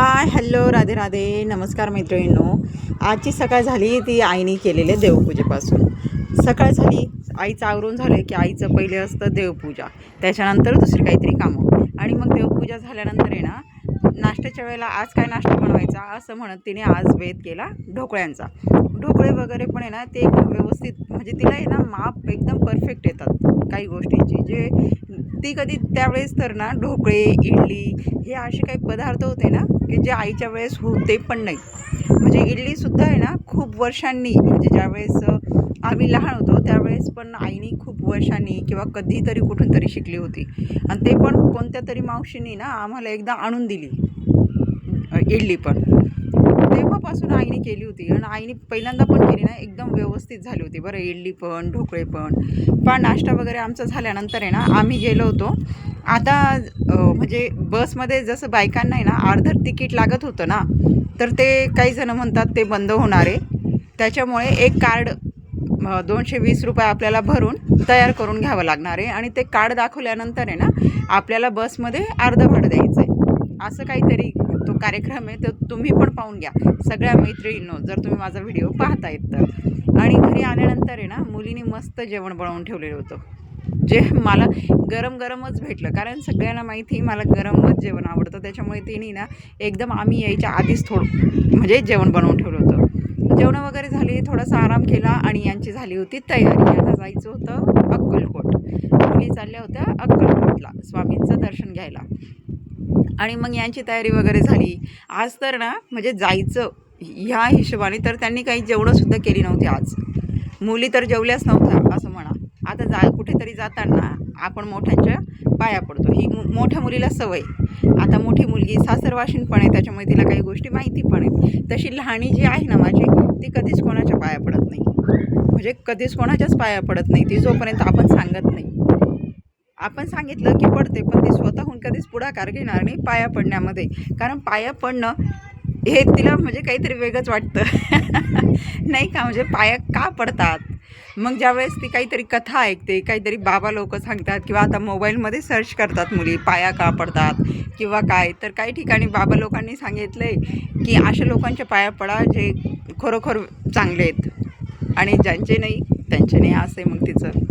Hi hello Radhe Radhe नमस्कार मैत्रिणींनो. आजची सकाळ झाली ती आईने केलेले देवपूजेपासून. सकाळ झाली आईचं आवरून झालं की आईचं पहिले असतं देवपूजा, त्याच्यानंतर दुसरी काहीतरी कामं, आणि मग देवपूजा झाल्यानंतर आहे ना नाश्त्याच्या वेळेला आज काय नाश्ता बनवायचा असं म्हणत तिने आज बेत केला ढोकळ्यांचा. ढोकळे वगैरे पण आहे ना ते एकदम व्यवस्थित, म्हणजे तिला आहे ना माप एकदम परफेक्ट येतात काही गोष्टींची. जे ती कधी त्यावेळेस तर ना ढोकळे इडली हे असे काही पदार्थ होते ना की जे आईच्या वेळेस होते पण नाही. म्हणजे इडलीसुद्धा आहे ना खूप वर्षांनी, म्हणजे ज्यावेळेस आम्ही लहान होतो त्यावेळेस पण आईने खूप वर्षांनी किंवा कधीतरी कुठून तरी शिकली होती, आणि ते पण कोणत्या तरी मावशींनी ना आम्हाला एकदा आणून दिली इडली पण. तेव्हापासून आईने केली होती, आणि आईने पहिल्यांदा पण केली ना एकदम व्यवस्थित झाली होती बरं. इडली पण ढोकळे पण नाश्ता वगैरे आमचा झाल्यानंतर आहे ना आम्ही गेलो होतो. आता म्हणजे बसमध्ये जसं बायकांना आहे ना अर्धं तिकीट लागत होतं ना, तर ते काही जण म्हणतात ते बंद होणार आहे. त्याच्यामुळे एक कार्ड 220 रुपये आपल्याला भरून तयार करून घ्यावं लागणार आहे, आणि ते कार्ड दाखवल्यानंतर आहे ना आपल्याला बसमध्ये अर्धं भाडं द्यायचं आहे. असं काहीतरी तो कार्यक्रम आहे, तर तुम्ही पण पाहून घ्या सगळ्या मैत्रिणींनो, जर तुम्ही माझा व्हिडिओ पाहतायत तर. आणि घरी आल्यानंतर आहे ना मुलीने मस्त जेवण बनवून ठेवलेलं होतं, जे मला गरम गरमच भेटलं, कारण सगळ्यांना माहिती मला गरमच जेवण आवडतं. त्याच्यामुळे तिने ना एकदम आम्ही यायच्या आधीच थोडं म्हणजे जेवण बनवून ठेवलं होतं. जेवण वगैरे झाली, थोडासा आराम केला, आणि यांची झाली होती तयारी. यांना जायचं होतं अक्कलकोट. मुली चालल्या होत्या अक्कलकोटला स्वामींचं दर्शन घ्यायला, आणि मग यांची तयारी वगैरे झाली. आज तर ना म्हणजे जायचं ह्या हिशोबाने तर त्यांनी काही जेवणंसुद्धा केली नव्हती आज. मुली तर जेवल्याच नव्हत्या असं म्हणा. आता कुठेतरी जाताना आपण मोठ्यांच्या पाया पडतो, ही मोठ्या मुलीला सवय. आता मोठी मुलगी सासरवाशीन पण आहे, त्याच्यामुळे तिला काही गोष्टी माहिती पण आहेत. तशी लहानी जी आहे ना माझी, ती कधीच कोणाच्या पाया पडत नाही, म्हणजे कधीच कोणाच्याच पाया पडत नाही ती, जोपर्यंत आपण सांगत नाही. आपण सांगितलं की पडते, पण ती स्वतःहून कधीच पुढाकार घेणार नाही पाया पडण्यामध्ये, कारण पाया पडणं हे तिला म्हणजे काहीतरी वेगळंच वाटतं नाही का. म्हणजे पाया का पडतात, मग ज्यावेळेस ती काहीतरी कथा ऐकते, काहीतरी बाबा लोक सांगतात, किंवा आता मोबाईलमध्ये सर्च करतात मुली पाया का पडतात किंवा काय, तर काही ठिकाणी बाबा लोकांनी सांगितलं आहे की अशा लोकांच्या पाया पडा जे खरोखर चांगले आहेत, आणि ज्यांचे नाही त्यांचे नाही, असे मग तिचं